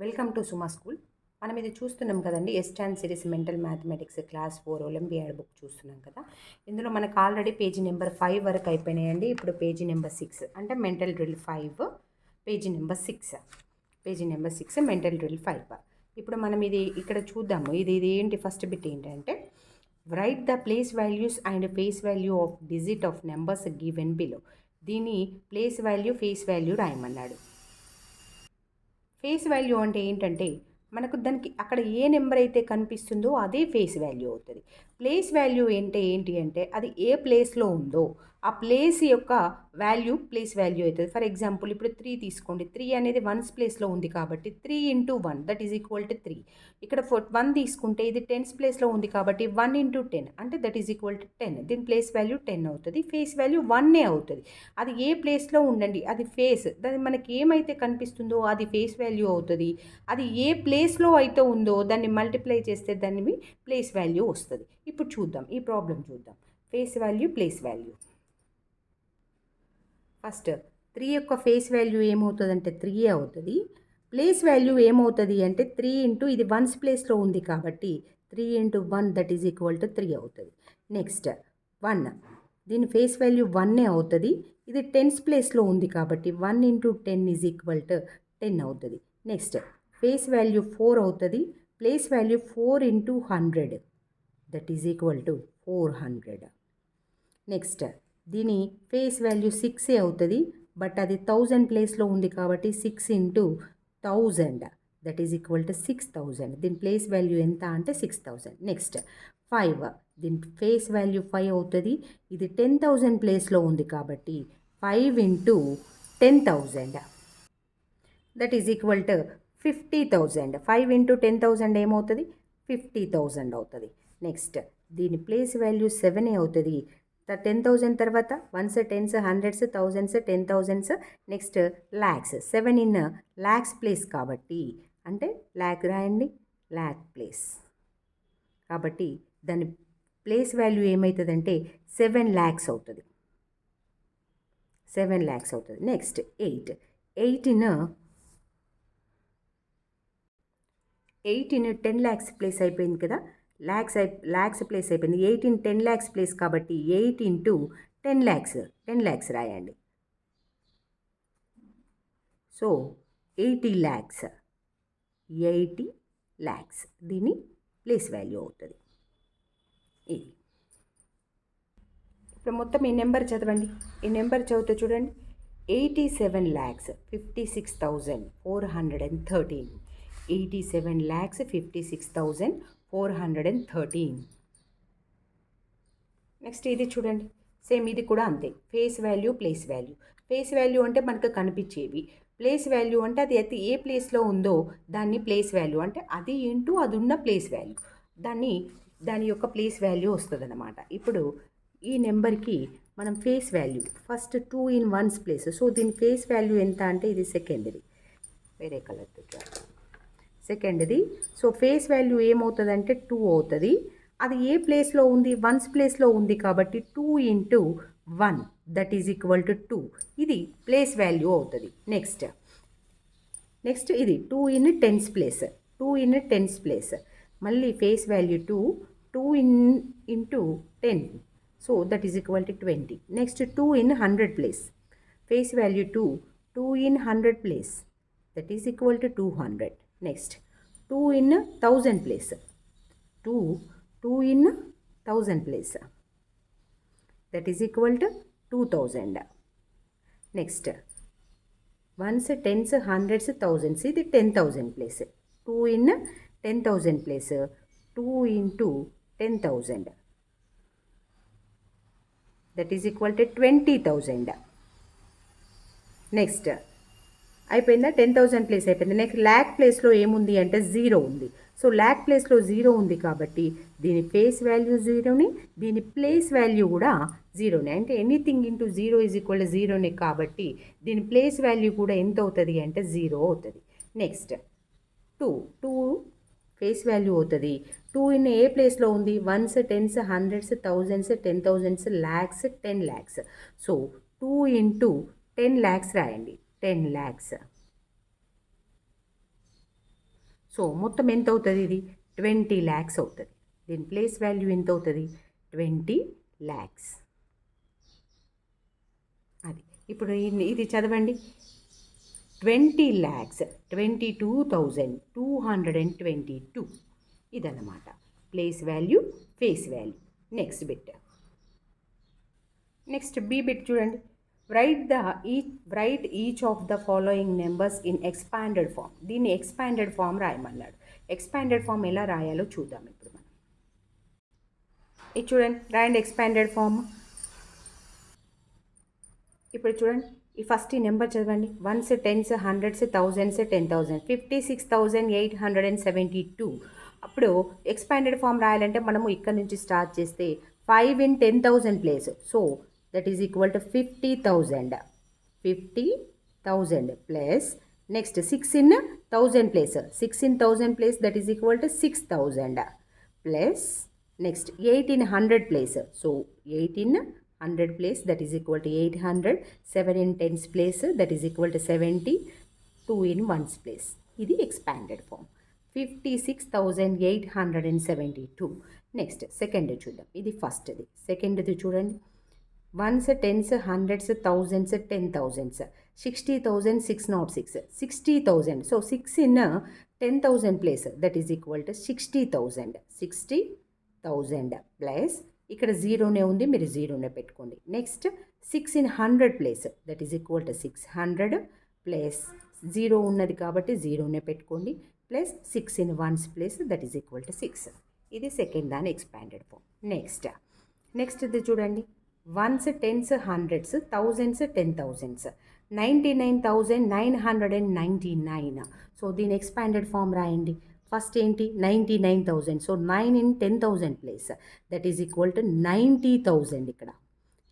Welcome to Suma school. మనం ఇది చూస్తున్నాం కదండి, ఎస్టాన్ series mental mathematics class 4 olympiad book చూస్తున్నాం కదా. ఇందులో మనకు ఆల్రెడీ పేజీ నెంబర్ 5 వరకు అయిపోయినాయండి. ఇప్పుడు పేజీ నెంబర్ 6 అంటే mental drill 5, page number 6 mental drill 5. ఇప్పుడు మనం ఇది ఇక్కడ చూద్దాము. ఇది ఏంటి, ఫస్ట్ బిట్ ఏంటంటే write the place values and face value of digit of numbers given below. దీని ప్లేస్ వాల్యూ ఫేస్ వాల్యూ రాయమన్నాడు. ఫేస్ వాల్యూ అంటే ఏంటంటే మనకు దానికి అక్కడ ఏ నెంబర్ అయితే కనిపిస్తుందో అదే ఫేస్ వాల్యూ అవుతుంది. ప్లేస్ వాల్యూ ఏంటి అంటే అది ఏ ప్లేస్లో ఉందో ఆ ప్లేస్ యొక్క వాల్యూ ప్లేస్ వాల్యూ అవుతుంది. ఫర్ ఎగ్జాంపుల్ ఇప్పుడు 3 తీసుకోండి. 3 అనేది వన్స్ ప్లేస్లో ఉంది కాబట్టి 3 × 1 దట్ ఈజ్ ఈక్వల్ టు 3. ఇక్కడ 1 తీసుకుంటే ఇది టెన్స్ ప్లేస్లో ఉంది కాబట్టి 1 × 10 అంటే దట్ ఈజ్ ఈక్వల్ టు 10. దీని ప్లేస్ వాల్యూ 10 అవుతుంది. ఫేస్ వాల్యూ 1 అవుతుంది. అది ఏ ప్లేస్లో ఉండండి, అది ఫేస్, దాన్ని మనకి ఏమైతే కనిపిస్తుందో అది ఫేస్ వాల్యూ అవుతుంది. అది ఏ ప్లేస్లో అయితే ఉందో దాన్ని మల్టిప్లై చేస్తే దాన్ని ప్లేస్ వాల్యూ వస్తుంది. ఇప్పుడు చూద్దాం, ఈ ప్రాబ్లం చూద్దాం. Face value place value. First 3 యొక్క ఫేస్ వాల్యూ ఏమవుతుందంటే 3 అవుతుంది. ప్లేస్ వాల్యూ ఏమవుతుంది అంటే 3 × ఇది వన్స్ ప్లేస్లో ఉంది కాబట్టి 3 × 1 దట్ ఈజ్ ఈక్వల్ టు 3 అవుతుంది. నెక్స్ట్ 1, దీని ఫేస్ వాల్యూ 1 అవుతుంది. ఇది టెన్స్ ప్లేస్లో ఉంది కాబట్టి 1 × 10 ఈజ్ ఈక్వల్ టు 10 అవుతుంది. నెక్స్ట్ ఫేస్ వాల్యూ 4 అవుతుంది. Place value 4 × 100 that is equal to 400. Next దీని ఫేస్ వాల్యూ 6 అవుతుంది. బట్ అది 1000 ప్లేస్లో ఉంది కాబట్టి 6 × 1000 దట్ ఈజ్ ఈక్వల్ టు 6000. దీని ప్లేస్ వాల్యూ ఎంత అంటే 6000. నెక్స్ట్ 5, దీని ఫేస్ వాల్యూ 5 అవుతుంది. ఇది 10,000 ప్లేస్లో ఉంది కాబట్టి 5 × 10,000 దట్ ఈజ్ ఈక్వల్ టు 50,000. 5 × 10,000 ఏమవుతుంది, 50,000 అవుతుంది. నెక్స్ట్ దీని ప్లేస్ వాల్యూ 7 అవుతుంది. 10,000 తర్వాత ones, tens, hundreds, thousands, 10,000s, next lakhs. 7 in lakhs place కాబట్టి అంటే ల్యాక్ రాయండి, ల్యాక్ ప్లేస్ కాబట్టి దాని ప్లేస్ వాల్యూ ఏమవుతుందంటే 7 lakhs అవుతుంది. 7 lakhs అవుతుంది. నెక్స్ట్ 8 ఇన్ 10 lakhs ప్లేస్ అయిపోయింది కదా, ల్యాక్స్ ప్లేస్ అయిపోయింది. 8 ఇన్ 10 lakhs ప్లేస్ కాబట్టి 8 × 10 lakhs రాయండి. సో 80 lakhs దీని ప్లేస్ వాల్యూ అవుతుంది. ఇది ఇప్పుడు మొత్తం ఈ నెంబర్ చదవండి. ఈ నెంబర్ చదివితే చూడండి, 87,56,413. 87,56,413. నెక్స్ట్ ఇది చూడండి, సేమ్ ఇది కూడా అంతే. Face value place value. Face value అంటే మనకు కనిపించేవి. ప్లేస్ వాల్యూ అంటే అది అయితే ఏ ప్లేస్లో ఉందో దాన్ని ప్లేస్ వాల్యూ అంటే అది ఇంటూ అది ఉన్న ప్లేస్ వాల్యూ, దాని యొక్క ప్లేస్ వాల్యూ వస్తుంది అన్నమాట. ఇప్పుడు ఈ నెంబర్కి మనం face value first 2 in 1s place. So దీని ఫేస్ వాల్యూ ఎంత అంటే ఇది సెకండ్ది, వేరే కలర్ సెకండ్ది. సో ఫేస్ వాల్యూ ఏమవుతుంది అంటే 2 అవుతుంది. అది ఏ ప్లేస్లో ఉంది, 1s ప్లేస్లో ఉంది కాబట్టి 2 × 1 దట్ ఈజ్ ఈక్వల్ టు 2. ఇది ప్లేస్ వాల్యూ అవుతుంది. నెక్స్ట్ ఇది 2 in 10s place. 2 in 10s place మళ్ళీ face value 2 × 10 so that is equal to 20. Next 2 in 100 place. Face value 2 in 100 place that is equal to 200. Next 2 in 1000 place. 2 in 1000 place that is equal to 2000. Next ones, tens, hundreds, thousands, ఇది 10,000 place. 2 in 10,000 place. 2 × 10,000 that is equal to 20,000. Next అయిపోయిందా, 10,000 place అయిపోయింది. Next lakh ప్లేస్లో ఏముంది అంటే 0 ఉంది. So lack ప్లేస్లో 0 ఉంది కాబట్టి దీని ఫేస్ వాల్యూ 0ని, దీని ప్లేస్ వాల్యూ కూడా 0ని. అంటే anything into 0 is equal to 0ని కాబట్టి దీని ప్లేస్ వాల్యూ కూడా ఎంత అవుతుంది అంటే 0 అవుతుంది. నెక్స్ట్ 2 ఫేస్ వాల్యూ అవుతుంది. 2 ఇన్ ఏ ప్లేస్లో ఉంది, ones, tens, hundreds, thousands, 10,000s, lakhs, 10 lakhs. So 2 × 10 lakhs రాయండి, 10 lakhs. సో మొత్తం ఎంత అవుతుంది? ఇది 20 lakhs అవుతుంది. దీని ప్లేస్ వాల్యూ ఎంత అవుతుంది? 20 lakhs. అది ఇప్పుడు ఇది చదవండి. 20 lakhs 22,222 ఇదన్నమాట place value, face value. Next bit. Next B bit చూడండి. Right each of the following numbers in expanded form. దీన్ని ఎక్స్పాండెడ్ ఫామ్ రాయమన్నాడు. ఎక్స్పాండెడ్ ఫామ్ ఎలా రాయాలో చూద్దాం ఇప్పుడు మనం. ఇది చూడండి, రాయండి ఎక్స్పాండెడ్ ఫామ్. ఇప్పుడు చూడండి, ఈ ఫస్ట్ ఈ నెంబర్ చదవండి. 1s 10s 100s 1000s 10,000 56,872. అప్పుడు ఎక్స్పాండెడ్ ఫామ్ రాయాలంటే మనము ఇక్కడ నుంచి స్టార్ట్ చేస్తే 5 in 10,000 place. So that is equal to 50,000. 50,000 plus next 6 in 1000 place. 6 in 1000 place that is equal to 6,000 plus next 8 in 100 place. So 8 in 100 place that is equal to 800. 7 in 10s place that is equal to 70. 2 in 1s place. ఇది expanded form. 56,872. Next second చూద్దాం. ఇది ఫస్ట్ది. సెకండ్ది చూడండి. 1s 10s 100s 1000s 10,000s 60,606. 60,000. So 6 in 10,000 place that is equal to 60,000. 60,000 plus ఇక్కడ జీరోనే ఉంది, మీరు జీరోనే పెట్టుకోండి. Next 6 in 100 place that is equal to 600 plus zero ఉన్నది కాబట్టి జీరోనే పెట్టుకోండి, plus 6 in 1s place that is equal to 6. ఇది సెకండ్ దాని expanded form. Next ఇది చూడండి. 1s 10s 100s 1000s 10,000s 99,999. So దీని ఎక్స్పాండెడ్ ఫామ్ రాయండి. ఫస్ట్ ఏంటి? 99,000. So 9 in 10,000 place that is equal to 90,000. ఇక్కడ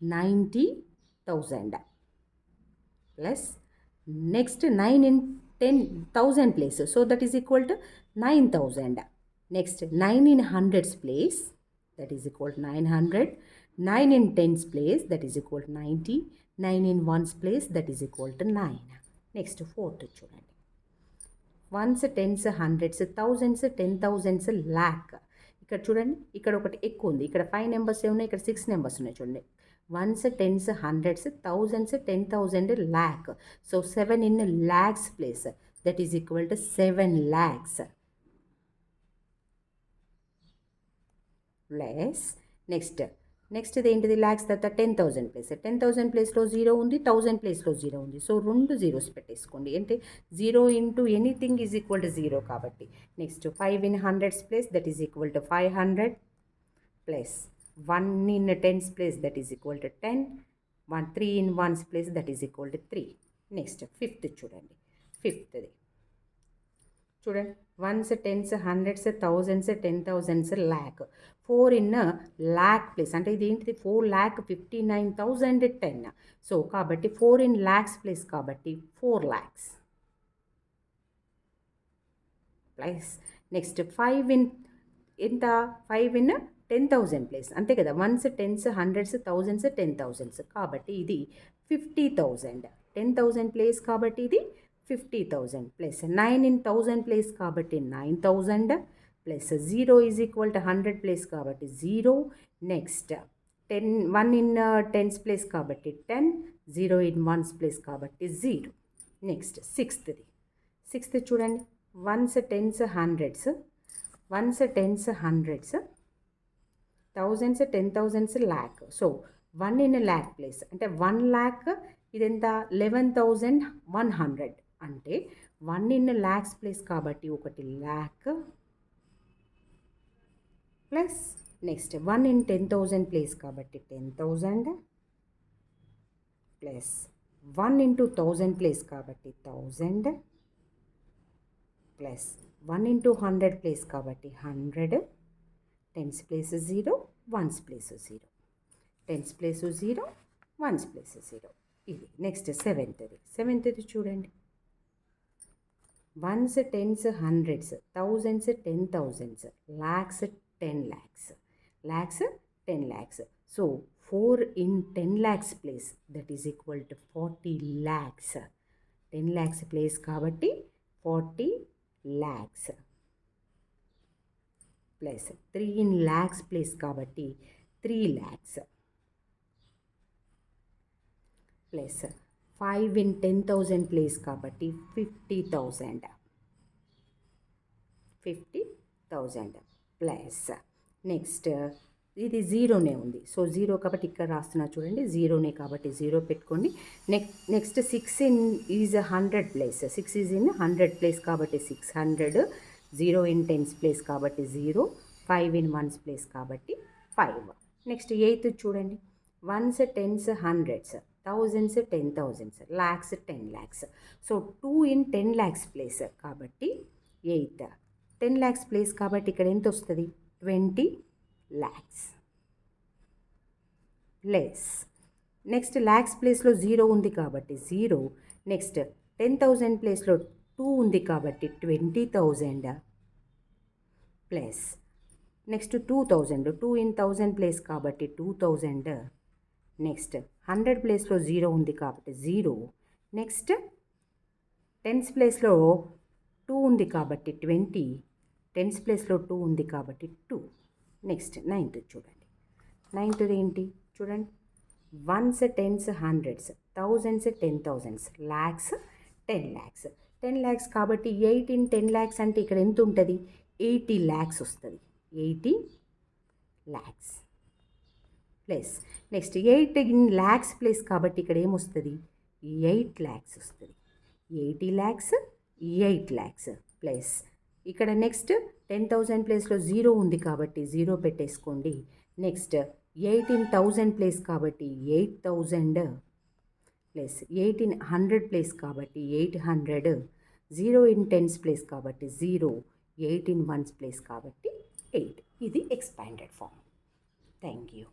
90,000 plus next 9 in 10,000 place. So that is equal to 9,000. Next 9 in 100s place that is equal to 900. 9 in 10s place that is equal to 90. 9 in 1s place that is equal to 9. Next fourth చూడండి. 1s 10s 100s 1000s 10,000s lakh. ఇక్కడ చూడండి, ఇక్కడ ఒకటి ఎక్కువ ఉంది. ఇక్కడ 5 numbers ఉన్నాయి, ఇక్కడ 6 నెంబర్స్ ఉన్నాయి. చూడండి, 1s 10s 100s 1000s 10,000 lakh. So 7 in lakhs place that is equal to 7 lakhs plus next ఇది ఏంటిది? ల్యాక్స్ తర్వాత 10,000 ప్లేస్. 10,000 ప్లేస్లో జీరో ఉంది, 1000 ప్లేస్లో జీరో ఉంది. సో 2 జీరోస్ పెట్టేసుకోండి. అంటే 0 into anything is equal to 0 కాబట్టి. Next 5 in 100s place that is equal to 500 plus 1 in 10s place that is equal to 10. 3 in 1s place that is equal to 3. Next fifth చూడండి. ఫిఫ్త్ది చూడండి. 1s 10s 100s 1000s 10,000s lakh. 4 in lakh place అంటే ఇది ఏంటిది? 4,59,010. So కాబట్టి 4 in lakhs place కాబట్టి 4 lakhs plus next 5 in ఎంత? 5 in 10,000 place అంతే కదా. 1s 10s 100s 1000s 10,000s కాబట్టి ఇది 50,000. 10,000 ప్లేస్ కాబట్టి ఇది 50,000 ప్లస్ 9 in 1000 ప్లేస్ కాబట్టి 9,000 plus 0 is equal to 100 place కాబట్టి 0. నెక్స్ట్ 1 in 10s ప్లేస్ కాబట్టి 10. 0 in 1s ప్లేస్ కాబట్టి 0. నెక్స్ట్ సిక్స్త్ చూడండి. 1s 10s 100s 1s 10s 100s 1000s 10,000s lakh. So 1 in a lakh place అంటే 1 lakh ఇదెంత? 11,100 అంటే 1 in lakhs place కాబట్టి 1 lakh plus next 1 in 10,000 place కాబట్టి 10,000 plus 1 into 1000 place కాబట్టి 1000 plus 1 into 100 place కాబట్టి 100. 10s place 0, 1s place 0. 10s place 0, 1s place 0. ఇది next సెవెంత్ది చూడండి. 1s 10s 100s 1000s 10,000s lakhs 10 lakhs. Lakhs 10 lakhs. So 4 in 10 lakhs place that is equal to 40 lakhs. 10 lakhs place కాబట్టి 40 lakhs plus 3 in lakhs place కాబట్టి 3 lakhs plus 5 in 10,000 place కాబట్టి 50,000 plus next ఇది జీరోనే ఉంది. So zero కాబట్టి ఇక్కడ రాస్తున్నా చూడండి, జీరోనే కాబట్టి జీరో పెట్టుకోండి. Next 6 in is 100 place, 6 is in 100 place కాబట్టి 600, 0 ఇన్ 10s ప్లేస్ కాబట్టి 0, 5 ఇన్ 1s ప్లేస్ కాబట్టి 5. నెక్స్ట్ 8 చూడండి, 1s 10s 100s, 1000s 10,000s, lakhs 10 lakhs. So 2 in 10 lakhs place కాబట్టి 8, 10 lakhs ప్లేస్ కాబట్టి ఇక్కడ ఎంత వస్తుంది 20 lakhs లెస్. నెక్స్ట్ ల్యాక్స్ ప్లేస్లో జీరో ఉంది కాబట్టి జీరో. నెక్స్ట్ 10,000 ప్లేస్లో 2 ఉంది కాబట్టి 20,000 ప్లస్ నెక్స్ట్ 2,000, 2 ఇన్ 1000 ప్లేస్ కాబట్టి 2,000. నెక్స్ట్ 100 ప్లేస్లో జీరో ఉంది కాబట్టి జీరో. నెక్స్ట్ 10s ప్లేస్లో 2 ఉంది కాబట్టి 20, 10s ప్లేస్లో 2 ఉంది కాబట్టి 2. నెక్స్ట్ 9th చూడండి, 9th ఏంటి చూడండి, 1s 10s 100s, 1000s 10,000s, lakhs 10 lakhs, 10 lakhs కాబట్టి 8 in 10 lakhs అంటే ఇక్కడ ఎంత ఉంటుంది 80 lakhs వస్తుంది, 80 lakhs plus next 8 in lakhs place కాబట్టి ఇక్కడ ఏమొస్తుంది 8 lakhs వస్తుంది, 80 lakhs 8 lakhs ప్లస్ ఇక్కడ నెక్స్ట్ 10,000 ప్లేస్లో జీరో ఉంది కాబట్టి జీరో పెట్టేసుకోండి. నెక్స్ట్ 8 in 1000 ప్లేస్ కాబట్టి 8,000 ప్లస్ 8 in 100 ప్లేస్ కాబట్టి 800, 0 in 10s ప్లేస్ కాబట్టి 0, 8 in 1s ప్లేస్ కాబట్టి 8. ఇది ఎక్స్పాండెడ్ ఫామ్. Thank you.